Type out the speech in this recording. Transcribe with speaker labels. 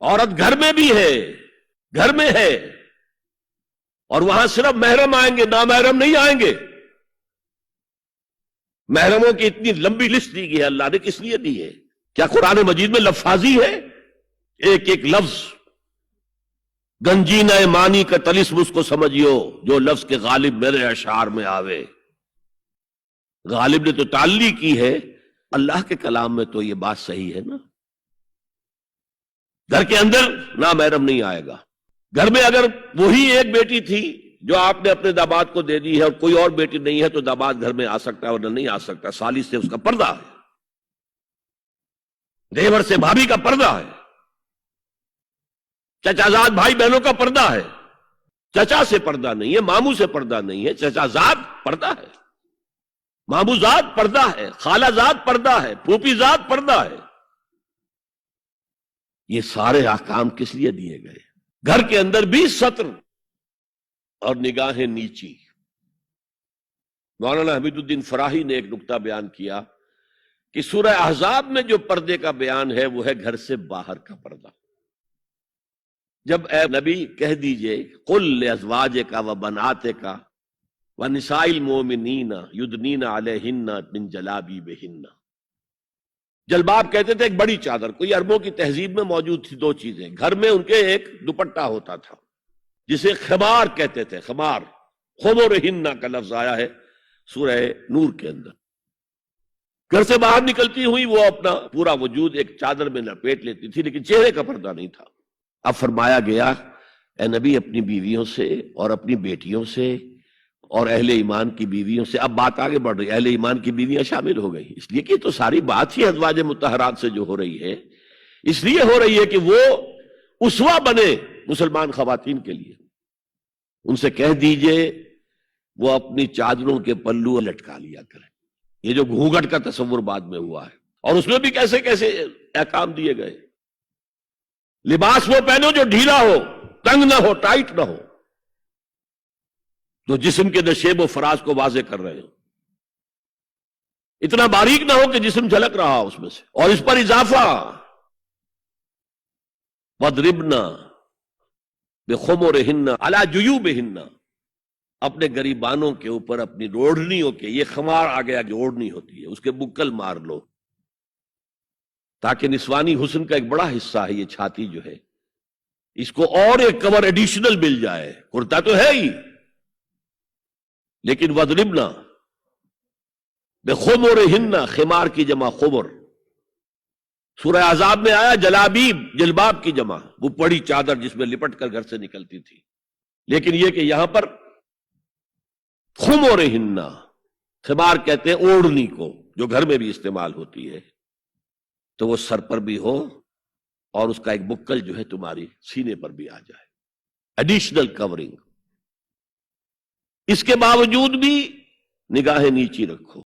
Speaker 1: عورت گھر میں بھی ہے، گھر میں ہے، اور وہاں صرف محرم آئیں گے، نامحرم نہیں آئیں گے۔ محرموں کی اتنی لمبی لسٹ دی گئی ہے، اللہ نے کس لیے دی ہے؟ کیا قرآن مجید میں لفاظی ہے؟ ایک ایک لفظ گنجینہ معنی کا طلسم اس کو سمجھیو، جو لفظ کے غالب میرے اشعار میں آوے۔ غالب نے تو تعلیق کی ہے، اللہ کے کلام میں تو یہ بات صحیح ہے نا۔ گھر کے اندر نامحرم نہیں آئے گا۔ گھر میں اگر وہی ایک بیٹی تھی جو آپ نے اپنے داماد کو دے دی ہے اور کوئی اور بیٹی نہیں ہے تو داماد گھر میں آ سکتا ہے اور نہیں آ سکتا، سالی سے اس کا پردہ ہے، دیور سے بھابھی کا پردہ ہے، چچا زاد بھائی بہنوں کا پردہ ہے۔ چچا سے پردہ نہیں ہے، ماموں سے پردہ نہیں ہے، چچا زاد پردہ ہے، ماموں زاد پردہ ہے، خالہ زاد پردہ ہے، پھوپھی زاد پردہ ہے۔ یہ سارے احکام کس لیے دیے گئے؟ گھر کے اندر بھی ستر اور نگاہیں نیچی۔ مولانا حمید الدین فراہی نے ایک نکتہ بیان کیا کہ سورہ احزاب میں جو پردے کا بیان ہے وہ ہے گھر سے باہر کا پردہ۔ جب اے نبی کہہ دیجئے قل لازواجک و بناتک و نساء المؤمنین یدنین علیہن من جلابیبہن۔ جلباب کہتے تھے ایک بڑی چادر، کوئی عربوں کی تہذیب میں موجود تھی دو چیزیں، گھر میں ان کے ایک دوپٹہ ہوتا تھا جسے خمار کہتے تھے، خمار، خمرہن کا لفظ آیا ہے سورہ نور کے اندر۔ گھر سے باہر نکلتی ہوئی وہ اپنا پورا وجود ایک چادر میں لپیٹ لیتی تھی، لیکن چہرے کا پردہ نہیں تھا۔ اب فرمایا گیا اے نبی اپنی بیویوں سے اور اپنی بیٹیوں سے اور اہل ایمان کی بیویوں سے، اب بات آگے بڑھ رہی ہے، اہل ایمان کی بیویاں شامل ہو گئی، اس لیے کہ تو ساری بات ہی ازواج مطہرات سے جو ہو رہی ہے، اس لیے ہو رہی ہے کہ وہ اسوہ بنے مسلمان خواتین کے لیے۔ ان سے کہہ دیجئے وہ اپنی چادروں کے پلو لٹکا لیا کریں۔ یہ جو گھونگھٹ کا تصور بعد میں ہوا ہے، اور اس میں بھی کیسے کیسے احکام دیے گئے۔ لباس وہ پہنو جو ڈھیلا ہو، تنگ نہ ہو، ٹائٹ نہ ہو، جو جسم کے نشیب و فراز کو واضح کر رہے ہو، اتنا باریک نہ ہو کہ جسم جھلک رہا ہو اس میں سے۔ اور اس پر اضافہ وَضْرِبْنَا بِخُمُرِهِنَّ عَلَى جُيُوبِهِنَّ، اپنے گریبانوں کے اوپر اپنی روڑنیوں کے، یہ خمار آ گیا جو اوڑھنی ہوتی ہے، اس کے بکل مار لو، تاکہ نسوانی حسن کا ایک بڑا حصہ ہے یہ چھاتی جو ہے، اس کو اور ایک کور ایڈیشنل مل جائے۔ کرتا تو ہے ہی، لیکن وَضْرِبْنَا بِخُمُرِهِنَّ، خمار کی جمع خمر۔ سورہ احزاب میں آیا جلابیب، جلباب کی جمع، وہ بڑی چادر جس میں لپٹ کر گھر سے نکلتی تھی، لیکن یہ کہ یہاں پر خمرہن، خمار کہتے ہیں اوڑھنی کو جو گھر میں بھی استعمال ہوتی ہے، تو وہ سر پر بھی ہو اور اس کا ایک بکل جو ہے تمہاری سینے پر بھی آ جائے، ایڈیشنل کورنگ۔ اس کے باوجود بھی نگاہیں نیچی رکھو۔